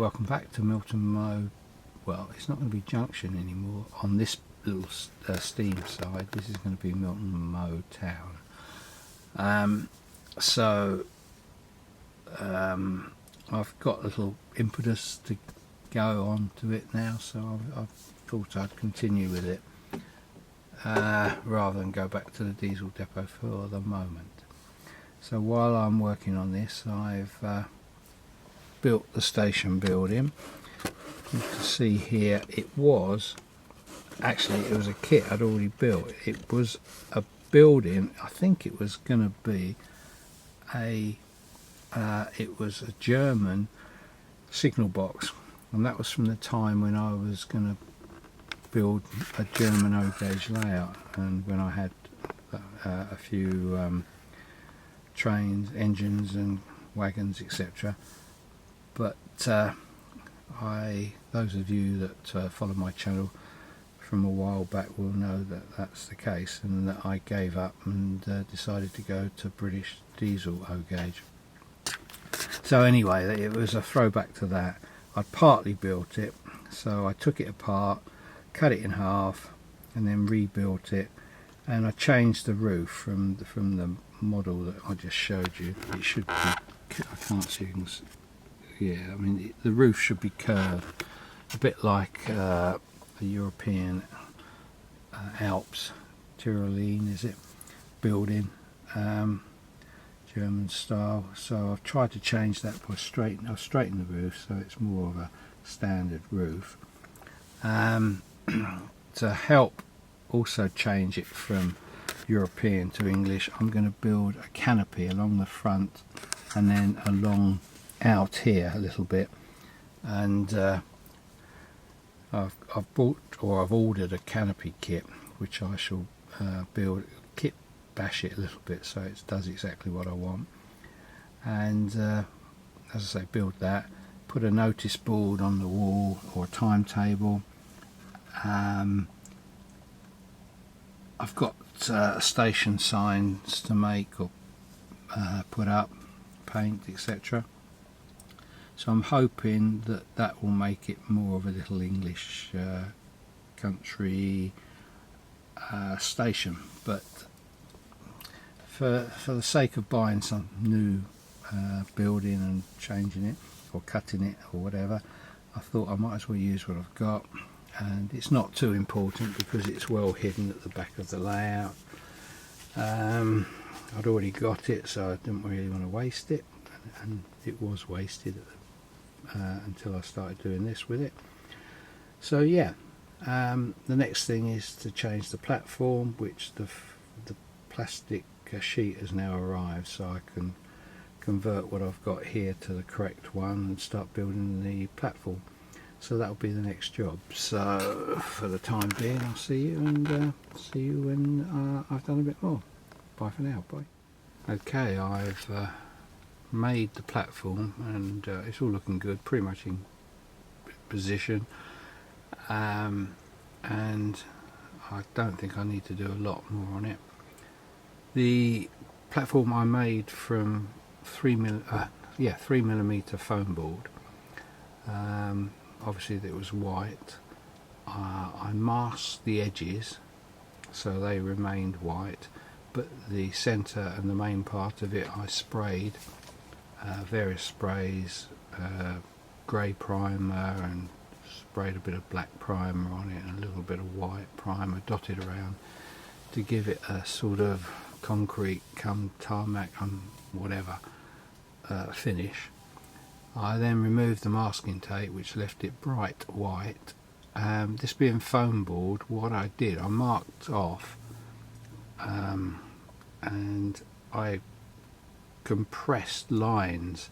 welcome back to Milton Mo. Well, it's not going to be Junction anymore on this little steam side. This is going to be Milton Mo Town. I've got a little impetus to go on to it now, so I thought I'd continue with it rather than go back to the diesel depot for the moment. So while I'm working on this, I've built the station building. You can see here it was a kit I'd already built. It was a building, I think it was going to be a German signal box, and that was from the time when I was going to build a German O-gauge layout, and when I had a few trains, engines and wagons, etc. But those of you that follow my channel from a while back will know that that's the case, and that I gave up and decided to go to British diesel O-gauge. So anyway, it was a throwback to that. I'd partly built it, so I took it apart, cut it in half, and then rebuilt it, and I changed the roof from the model that I just showed you. It should be, I can't see, yeah, I mean the roof should be curved, a bit like a European Alps Tyrolean, is it, building, German style. So I've tried to change that by straighten the roof so it's more of a standard roof. To help also change it from European to English, I'm going to build a canopy along the front and then along out here a little bit, and I've ordered a canopy kit which I shall build, bash it a little bit so it does exactly what I want, and as I say, build that, put a notice board on the wall or a timetable. I've got station signs to make or put up, paint, etc. So I'm hoping that will make it more of a little English country station. But for the sake of buying some new building and changing it or cutting it or whatever, I thought I might as well use what I've got. And it's not too important because it's well hidden at the back of the layout. I'd already got it, so I didn't really want to waste it, and it was wasted until I started doing this with it. So yeah, the next thing is to change the platform, which the plastic sheet has now arrived, so I can convert what I've got here to the correct one and start building the platform. So that'll be the next job. So for the time being, I'll see you, and see you when I've done a bit more. Bye for now. Bye. Okay, I've made the platform, and it's all looking good, pretty much in position, and I don't think I need to do a lot more on it. The platform I made from 3mm foam board. Obviously it was white. I masked the edges so they remained white, but the centre and the main part of it I sprayed various sprays, grey primer, and sprayed a bit of black primer on it and a little bit of white primer dotted around to give it a sort of concrete come tarmac whatever finish. I then removed the masking tape, which left it bright white. This being foam board, what I did, I marked off and I compressed lines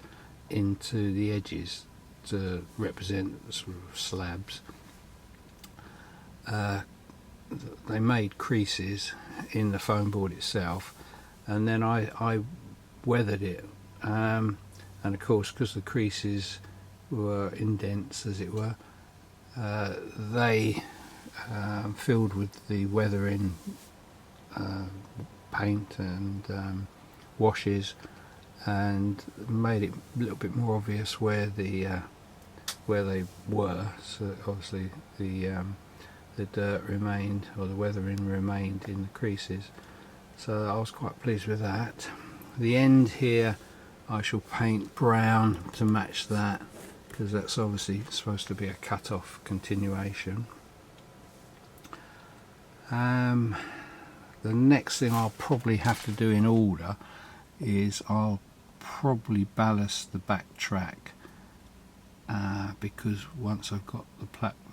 into the edges to represent sort of slabs. They made creases in the foam board itself, and then I weathered it. And of course, because the creases were indents, as it were, they filled with the weathering paint and washes, and made it a little bit more obvious where the where they were, so obviously the dirt remained, or the weathering remained in the creases, so I was quite pleased with that. The end here I shall paint brown to match that, because that's obviously supposed to be a cut-off continuation. The next thing I'll probably have to do in order is I'll probably ballast the back track, because once I've got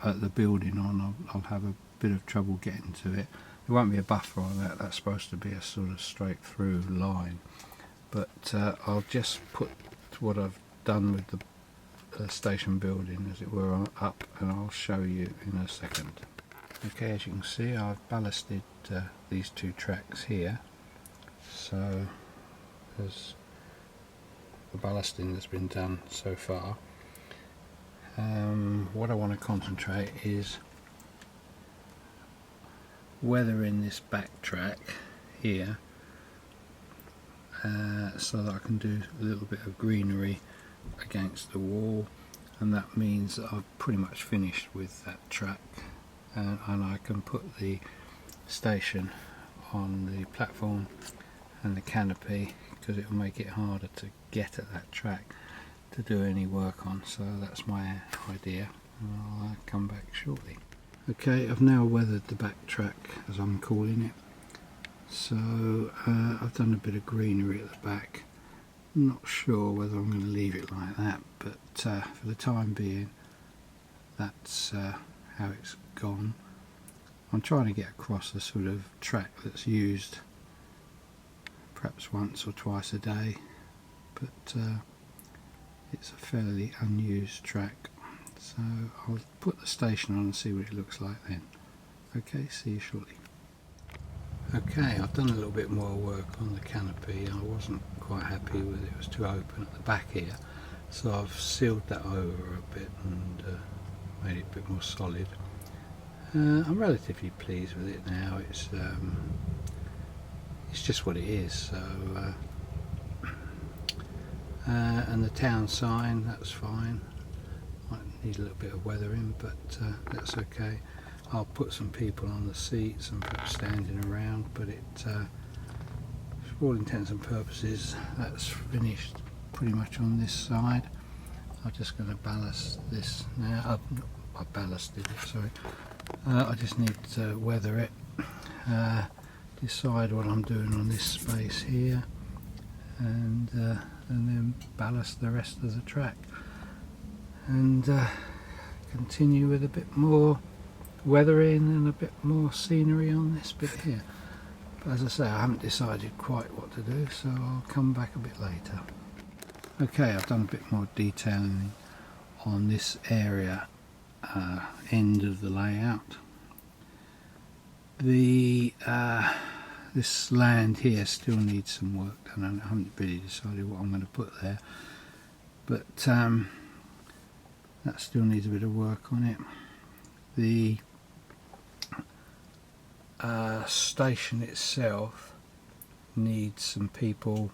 the building on, I'll have a bit of trouble getting to it. There won't be a buffer on that, that's supposed to be a sort of straight through line, but I'll just put what I've done with the station building, as it were, up, and I'll show you in a second. Okay, as you can see, I've ballasted these two tracks here, so there's the ballasting that's been done so far. What I want to concentrate is weathering this back track here, so that I can do a little bit of greenery against the wall, and that means that I've pretty much finished with that track, and I can put the station on the platform and the canopy, because it will make it harder to get at that track to do any work on. So that's my idea, and I'll come back shortly. Okay, I've now weathered the back track, as I'm calling it, so I've done a bit of greenery at the back. I'm not sure whether I'm going to leave it like that, but for the time being that's how it's gone. I'm trying to get across the sort of track that's used perhaps once or twice a day, but it's a fairly unused track, so I'll put the station on and see what it looks like then. Okay, see you shortly. Okay, I've done a little bit more work on the canopy. I wasn't quite happy with it, it was too open at the back here, so I've sealed that over a bit and made it a bit more solid. I'm relatively pleased with it now. It's just what it is. So and the town sign, that's fine. Might need a little bit of weathering, but that's okay. I'll put some people on the seats and perhaps standing around, but it, for all intents and purposes, that's finished pretty much on this side. I'm just going to ballast this now. I ballasted it, sorry. I just need to weather it, decide what I'm doing on this space here, and then ballast the rest of the track, and continue with a bit more weathering and a bit more scenery on this bit here. But as I say, I haven't decided quite what to do, so I'll come back a bit later. Okay, I've done a bit more detailing on this area, end of the layout. This land here still needs some work done, and I haven't really decided what I'm going to put there, but that still needs a bit of work on it. The station itself needs some people,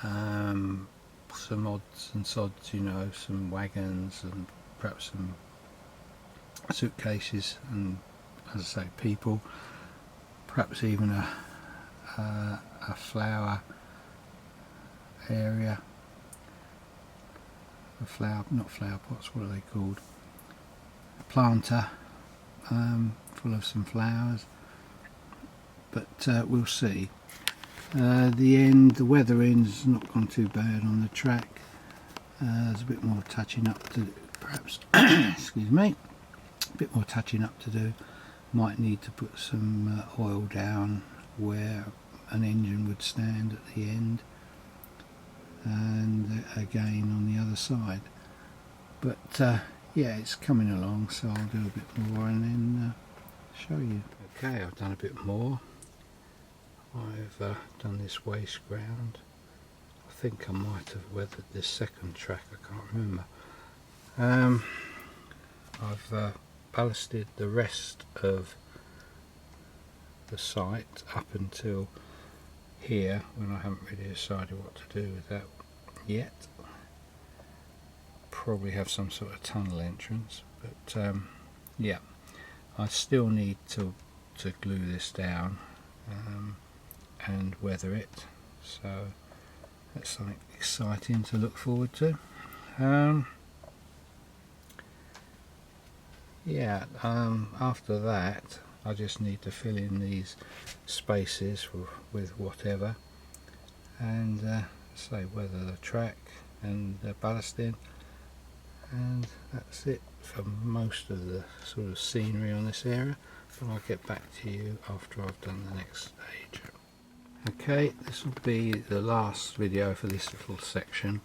some odds and sods, you know, some wagons and perhaps some suitcases, and as I say, people, perhaps even a flower area, not flower pots, what are they called, a planter full of some flowers, but we'll see. The weathering's not gone too bad on the track. There's a bit more touching up to do, perhaps. Excuse me, a bit more touching up to do. Might need to put some oil down where an engine would stand at the end, and again on the other side, but yeah, it's coming along, so I'll do a bit more and then show you. Okay, I've done a bit more. I've done this waste ground. I think I might have weathered this second track, I can't remember. I've ballasted the rest of the site up until here, when I haven't really decided what to do with that yet. probably have some sort of tunnel entrance, but yeah, I still need to glue this down and weather it, so that's something exciting to look forward to. Yeah, after that I just need to fill in these spaces with whatever, and say weather the track and ballasting, and that's it for most of the sort of scenery on this area. But I'll get back to you after I've done the next stage. Okay, this will be the last video for this little section.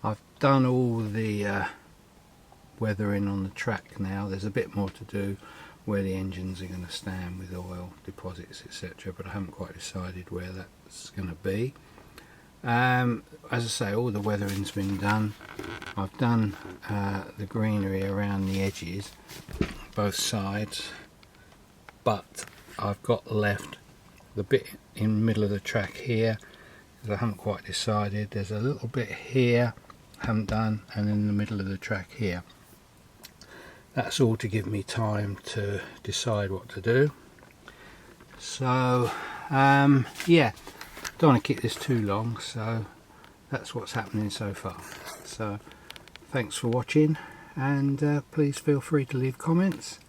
I've done all the weathering on the track now. There's a bit more to do where the engines are going to stand with oil deposits, etc., but I haven't quite decided where that's going to be. As I say, all the weathering's been done. I've done the greenery around the edges, both sides, but I've got left the bit in the middle of the track here, because I haven't quite decided. There's a little bit here I haven't done, and in the middle of the track here. That's all to give me time to decide what to do. So yeah, don't want to keep this too long, so that's what's happening so far. So thanks for watching, and please feel free to leave comments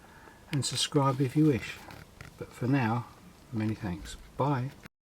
and subscribe if you wish. But for now, many thanks. Bye.